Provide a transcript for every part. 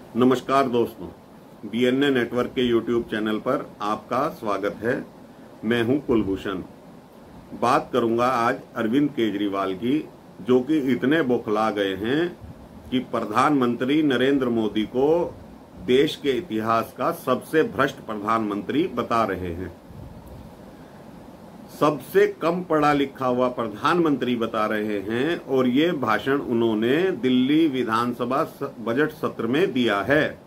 नमस्कार दोस्तों, BNA network के यूट्यूब चैनल पर आपका स्वागत है। मैं हूं कुलभूषण। बात करूंगा आज अरविंद केजरीवाल की, जो कि इतने बौखला गए हैं कि प्रधानमंत्री नरेंद्र मोदी को देश के इतिहास का सबसे भ्रष्ट प्रधानमंत्री बता रहे हैं। सबसे कम पढ़ा लिखा हुआ प्रधानमंत्री बता रहे हैं और ये भाषण उन्होंने दिल्ली विधानसभा बजट सत्र में दिया है,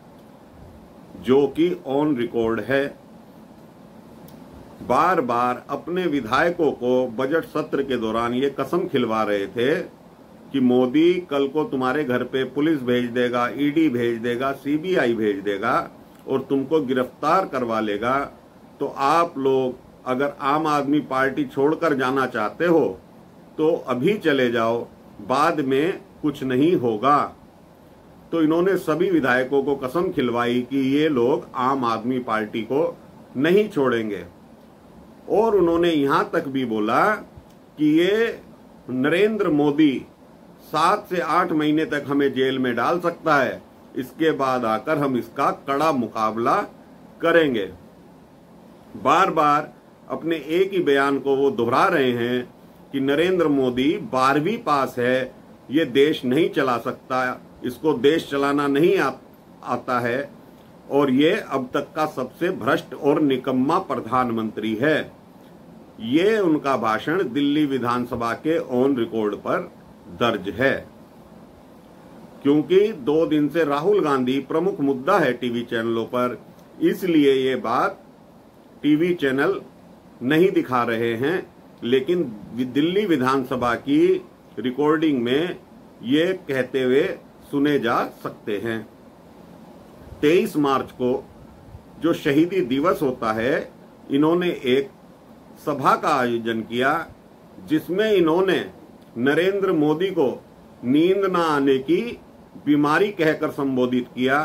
जो कि ऑन रिकॉर्ड है। बार बार अपने विधायकों को बजट सत्र के दौरान ये कसम खिलवा रहे थे कि मोदी कल को तुम्हारे घर पे पुलिस भेज देगा, ईडी भेज देगा, सीबीआई भेज देगा और तुमको गिरफ्तार करवा लेगा। तो आप लोग अगर आम आदमी पार्टी छोड़कर जाना चाहते हो तो अभी चले जाओ, बाद में कुछ नहीं होगा। तो इन्होंने सभी विधायकों को कसम खिलवाई कि ये लोग आम आदमी पार्टी को नहीं छोड़ेंगे। और उन्होंने यहां तक भी बोला कि ये नरेंद्र मोदी 7 से 8 महीने तक हमें जेल में डाल सकता है, इसके बाद आकर हम इसका कड़ा मुकाबला करेंगे। बार बार अपने एक ही बयान को वो दोहरा रहे हैं कि नरेंद्र मोदी 12वीं पास है, ये देश नहीं चला सकता, इसको देश चलाना नहीं आता है और ये अब तक का सबसे भ्रष्ट और निकम्मा प्रधानमंत्री है। ये उनका भाषण दिल्ली विधानसभा के ऑन रिकॉर्ड पर दर्ज है। क्योंकि 2 दिन से राहुल गांधी प्रमुख मुद्दा है टीवी चैनलों पर, इसलिए ये बात टीवी चैनल नहीं दिखा रहे हैं, लेकिन दिल्ली विधानसभा की रिकॉर्डिंग में ये कहते हुए सुने जा सकते हैं। 23 मार्च को जो शहीदी दिवस होता है, इन्होंने एक सभा का आयोजन किया जिसमें इन्होंने नरेंद्र मोदी को नींद न आने की बीमारी कहकर संबोधित किया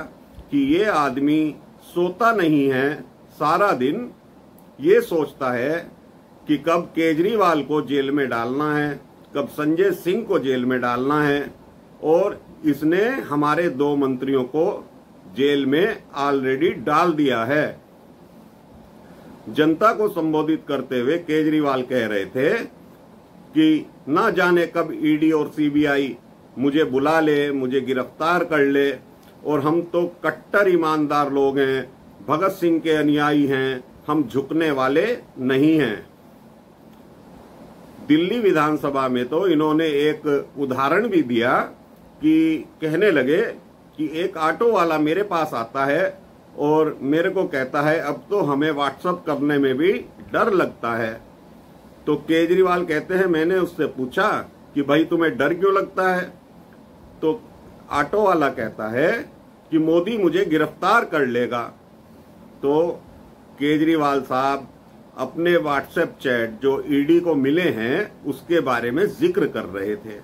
कि ये आदमी सोता नहीं है, सारा दिन ये सोचता है कि कब केजरीवाल को जेल में डालना है, कब संजय सिंह को जेल में डालना है। और इसने हमारे 2 मंत्रियों को जेल में ऑलरेडी डाल दिया है। जनता को संबोधित करते हुए केजरीवाल कह रहे थे कि ना जाने कब ईडी और सीबीआई मुझे बुला ले, मुझे गिरफ्तार कर ले, और हम तो कट्टर ईमानदार लोग हैं, भगत सिंह के अनुयायी हैं, हम झुकने वाले नहीं हैं। दिल्ली विधानसभा में तो इन्होंने एक उदाहरण भी दिया कि कहने लगे कि एक ऑटो वाला मेरे पास आता है और मेरे को कहता है अब तो हमें व्हाट्सएप करने में भी डर लगता है। तो केजरीवाल कहते हैं मैंने उससे पूछा कि भाई तुम्हें डर क्यों लगता है? तो ऑटो वाला कहता है कि मोदी मुझे गिरफ्तार कर लेगा। तो केजरीवाल साहब अपने व्हाट्सएप चैट जो ईडी को मिले हैं उसके बारे में जिक्र कर रहे थे।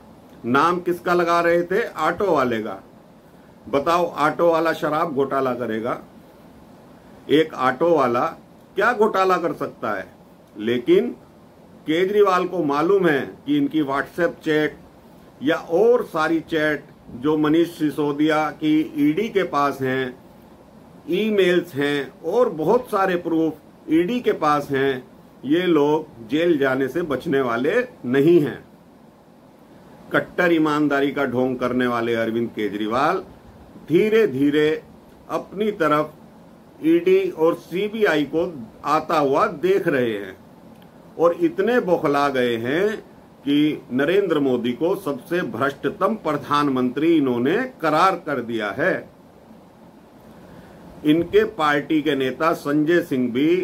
नाम किसका लगा रहे थे? ऑटो वाले का। बताओ, ऑटो वाला शराब घोटाला करेगा? एक ऑटो वाला क्या घोटाला कर सकता है? लेकिन केजरीवाल को मालूम है कि इनकी व्हाट्सएप चैट या और सारी चैट जो मनीष सिसोदिया की ईडी के पास हैं, ईमेल्स हैं और बहुत सारे प्रूफ ईडी के पास हैं, ये लोग जेल जाने से बचने वाले नहीं हैं। कट्टर ईमानदारी का ढोंग करने वाले अरविंद केजरीवाल धीरे धीरे अपनी तरफ ईडी और सीबीआई को आता हुआ देख रहे हैं और इतने बौखला गए हैं कि नरेंद्र मोदी को सबसे भ्रष्टतम प्रधानमंत्री इन्होंने करार कर दिया है। इनके पार्टी के नेता संजय सिंह भी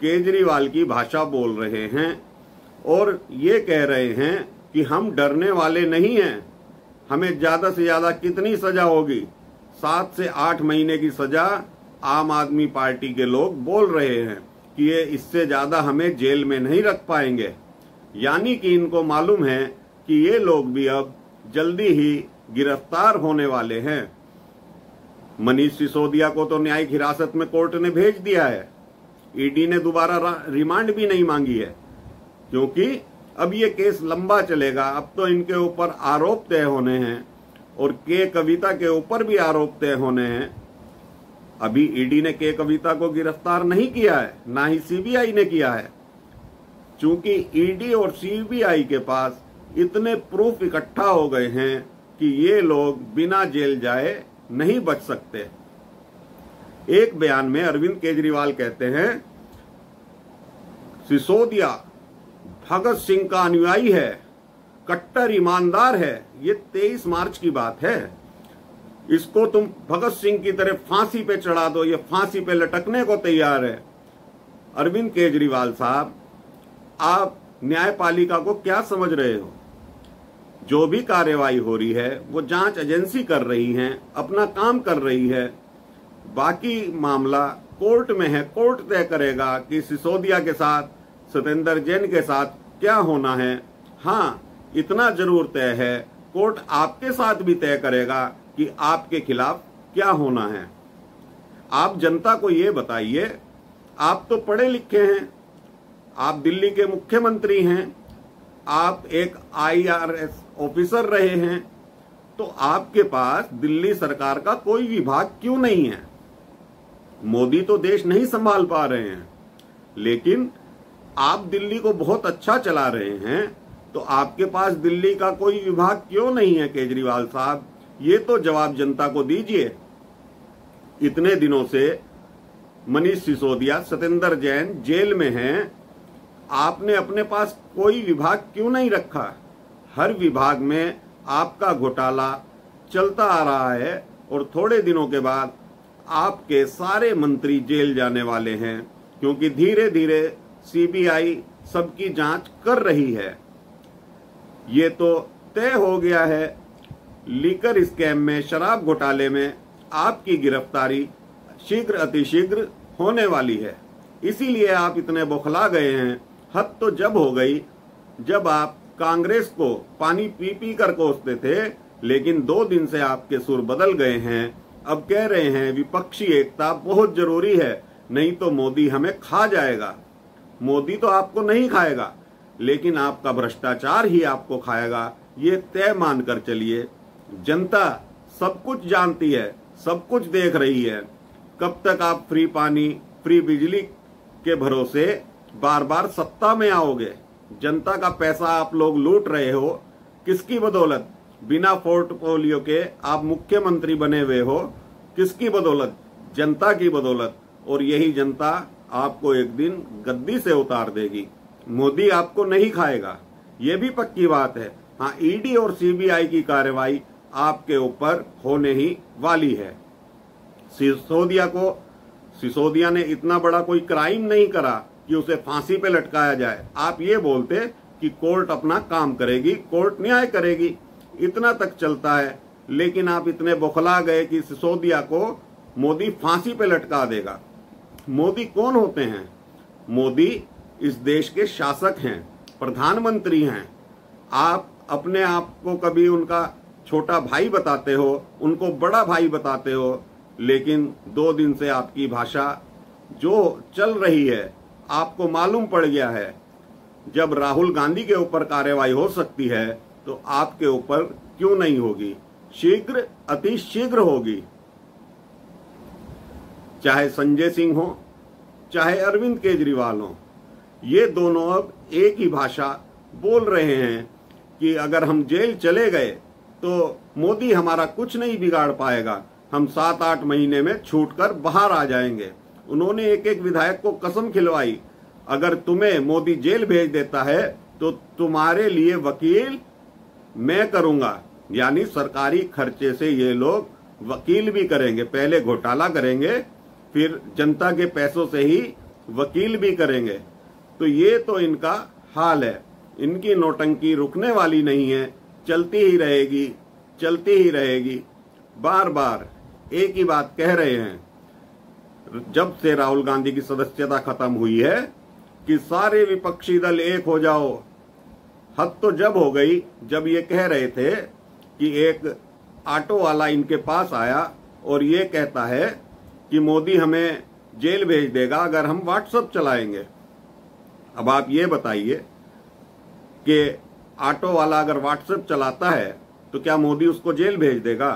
केजरीवाल की भाषा बोल रहे हैं और ये कह रहे हैं कि हम डरने वाले नहीं हैं, हमें ज्यादा से ज्यादा कितनी सजा होगी? 7 से 8 महीने की सजा आम आदमी पार्टी के लोग बोल रहे हैं कि ये इससे ज्यादा हमें जेल में नहीं रख पाएंगे। यानी कि इनको मालूम है कि ये लोग भी अब जल्दी ही गिरफ्तार होने वाले हैं। मनीष सिसोदिया को तो न्यायिक हिरासत में कोर्ट ने भेज दिया है, ईडी ने दोबारा रिमांड भी नहीं मांगी है, क्योंकि अब ये केस लंबा चलेगा। अब तो इनके ऊपर आरोप तय होने हैं और के कविता के ऊपर भी आरोप तय होने हैं। अभी ईडी ने के कविता को गिरफ्तार नहीं किया है, ना ही सीबीआई ने किया है। चूंकि ईडी और सीबीआई के पास इतने प्रूफ इकट्ठा हो गए हैं कि ये लोग बिना जेल जाए नहीं बच सकते। एक बयान में अरविंद केजरीवाल कहते हैं, सिसोदिया भगत सिंह का अनुयायी है, कट्टर ईमानदार है। ये 23 मार्च की बात है। इसको तुम भगत सिंह की तरह फांसी पे चढ़ा दो, ये फांसी पे लटकने को तैयार है। अरविंद केजरीवाल साहब, आप न्यायपालिका को क्या समझ रहे हो? जो भी कार्रवाई हो रही है वो जांच एजेंसी कर रही है, अपना काम कर रही है। बाकी मामला कोर्ट में है, कोर्ट तय करेगा कि सिसोदिया के साथ, सत्येंद्र जैन के साथ क्या होना है। हाँ, इतना जरूर तय है, कोर्ट आपके साथ भी तय करेगा कि आपके खिलाफ क्या होना है। आप जनता को ये बताइए, आप तो पढ़े लिखे हैं, आप दिल्ली के मुख्यमंत्री हैं, आप एक IRS ऑफिसर रहे हैं, तो आपके पास दिल्ली सरकार का कोई विभाग क्यों नहीं है? मोदी तो देश नहीं संभाल पा रहे हैं, लेकिन आप दिल्ली को बहुत अच्छा चला रहे हैं, तो आपके पास दिल्ली का कोई विभाग क्यों नहीं है? केजरीवाल साहब, ये तो जवाब जनता को दीजिए। इतने दिनों से मनीष सिसोदिया, सत्येंद्र जैन जेल में हैं, आपने अपने पास कोई विभाग क्यों नहीं रखा? हर विभाग में आपका घोटाला चलता आ रहा है और थोड़े दिनों के बाद आपके सारे मंत्री जेल जाने वाले हैं, क्योंकि धीरे धीरे सीबीआई सबकी जांच कर रही है। ये तो तय हो गया है, लीकर स्कैम में, शराब घोटाले में आपकी गिरफ्तारी शीघ्र अतिशीघ्र होने वाली है। इसीलिए आप इतने बौखला गए हैं। हद तो जब हो गई जब आप कांग्रेस को पानी पी पी कर कोसते थे, लेकिन 2 दिन से आपके सुर बदल गए हैं। अब कह रहे हैं विपक्षी एकता बहुत जरूरी है, नहीं तो मोदी हमें खा जाएगा। मोदी तो आपको नहीं खाएगा, लेकिन आपका भ्रष्टाचार ही आपको खाएगा, ये तय मानकर चलिए। जनता सब कुछ जानती है, सब कुछ देख रही है। कब तक आप फ्री पानी, फ्री बिजली के भरोसे बार बार सत्ता में आओगे? जनता का पैसा आप लोग लूट रहे हो, किसकी बदौलत? बिना पोर्टफोलियो के आप मुख्यमंत्री बने हुए हो, किसकी बदौलत? जनता की बदौलत। और यही जनता आपको एक दिन गद्दी से उतार देगी। मोदी आपको नहीं खाएगा, ये भी पक्की बात है। हाँ, ईडी और सीबीआई की कार्रवाई आपके ऊपर होने ही वाली है। सिसोदिया ने इतना बड़ा कोई क्राइम नहीं करा कि उसे फांसी पे लटकाया जाए। आप ये बोलते कि कोर्ट अपना काम करेगी, कोर्ट न्याय करेगी, इतना तक चलता है। लेकिन आप इतने बौखला गए कि सिसोदिया को मोदी फांसी पे लटका देगा। मोदी कौन होते हैं? मोदी इस देश के शासक हैं, प्रधानमंत्री हैं। आप अपने आप को कभी उनका छोटा भाई बताते हो, उनको बड़ा भाई बताते हो, लेकिन 2 दिन से आपकी भाषा जो चल रही है आपको मालूम पड़ गया है। जब राहुल गांधी के ऊपर कार्रवाई हो सकती है तो आपके ऊपर क्यों नहीं होगी? शीघ्र अतिशीघ्र होगी। चाहे संजय सिंह हो, चाहे अरविंद केजरीवाल हो, ये दोनों अब एक ही भाषा बोल रहे हैं कि अगर हम जेल चले गए तो मोदी हमारा कुछ नहीं बिगाड़ पाएगा, हम 7-8 महीने में छूटकर बाहर आ जाएंगे। उन्होंने एक एक विधायक को कसम खिलवाई, अगर तुम्हें मोदी जेल भेज देता है तो तुम्हारे लिए वकील मैं करूंगा। यानी सरकारी खर्चे से ये लोग वकील भी करेंगे, पहले घोटाला करेंगे, फिर जनता के पैसों से ही वकील भी करेंगे। तो ये तो इनका हाल है। इनकी नौटंकी रुकने वाली नहीं है, चलती ही रहेगी, चलती ही रहेगी। बार बार एक ही बात कह रहे हैं। जब से राहुल गांधी की सदस्यता खत्म हुई है कि सारे विपक्षी दल एक हो जाओ, हद तो जब हो गई जब ये कह रहे थे कि एक ऑटो वाला इनके पास आया और ये कहता है कि मोदी हमें जेल भेज देगा अगर हम व्हाट्सएप चलाएंगे। अब आप ये बताइए कि ऑटो वाला अगर व्हाट्सएप चलाता है तो क्या मोदी उसको जेल भेज देगा?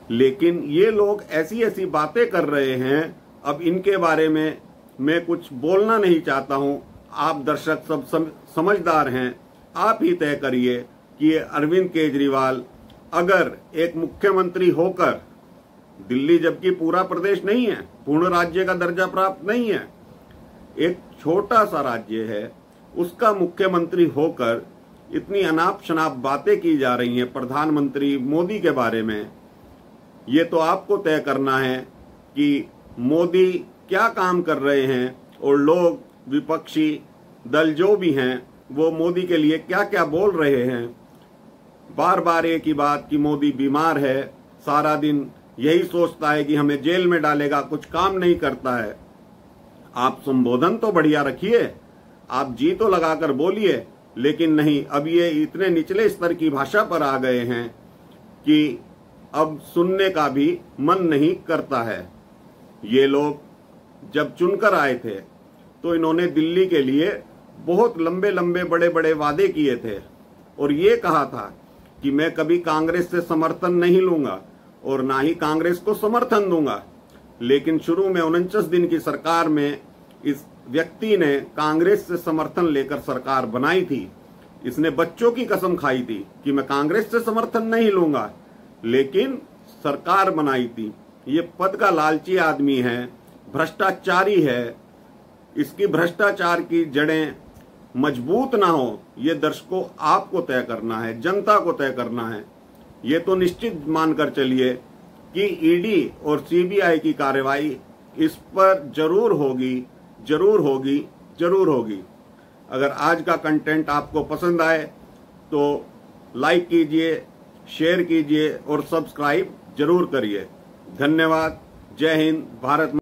लेकिन ये लोग ऐसी ऐसी बातें कर रहे हैं, अब इनके बारे में मैं कुछ बोलना नहीं चाहता हूं। आप दर्शक सब समझदार हैं, आप ही तय करिए कि ये अरविंद केजरीवाल अगर एक मुख्यमंत्री होकर, दिल्ली जबकि पूरा प्रदेश नहीं है, पूर्ण राज्य का दर्जा प्राप्त नहीं है, एक छोटा सा राज्य है, उसका मुख्यमंत्री होकर इतनी अनाप शनाप बातें की जा रही हैं प्रधानमंत्री मोदी के बारे में। ये तो आपको तय करना है कि मोदी क्या काम कर रहे हैं और लोग, विपक्षी दल जो भी हैं, वो मोदी के लिए क्या क्या बोल रहे हैं। बार बार एक ही बात कि मोदी बीमार है, सारा दिन यही सोचता है कि हमें जेल में डालेगा, कुछ काम नहीं करता है। आप संबोधन तो बढ़िया रखिए, आप जी तो लगाकर बोलिए, लेकिन नहीं, अब ये इतने निचले स्तर की भाषा पर आ गए हैं कि अब सुनने का भी मन नहीं करता है। ये लोग जब चुनकर आए थे तो इन्होंने दिल्ली के लिए बहुत लंबे लंबे बड़े बड़े वादे किए थे और ये कहा था कि मैं कभी कांग्रेस से समर्थन नहीं लूंगा और ना ही कांग्रेस को समर्थन दूंगा। लेकिन शुरू में 49 दिन की सरकार में इस व्यक्ति ने कांग्रेस से समर्थन लेकर सरकार बनाई थी। इसने बच्चों की कसम खाई थी कि मैं कांग्रेस से समर्थन नहीं लूंगा, लेकिन सरकार बनाई थी। ये पद का लालची आदमी है, भ्रष्टाचारी है। इसकी भ्रष्टाचार की जड़ें मजबूत ना हो, ये दर्शकों आपको तय करना है, जनता को तय करना है। ये तो निश्चित मानकर चलिए कि ईडी और सीबीआई की कार्रवाई इस पर जरूर होगी, जरूर होगी, जरूर होगी। अगर आज का कंटेंट आपको पसंद आए तो लाइक कीजिए, शेयर कीजिए और सब्सक्राइब जरूर करिए। धन्यवाद। जय हिंद। भारत।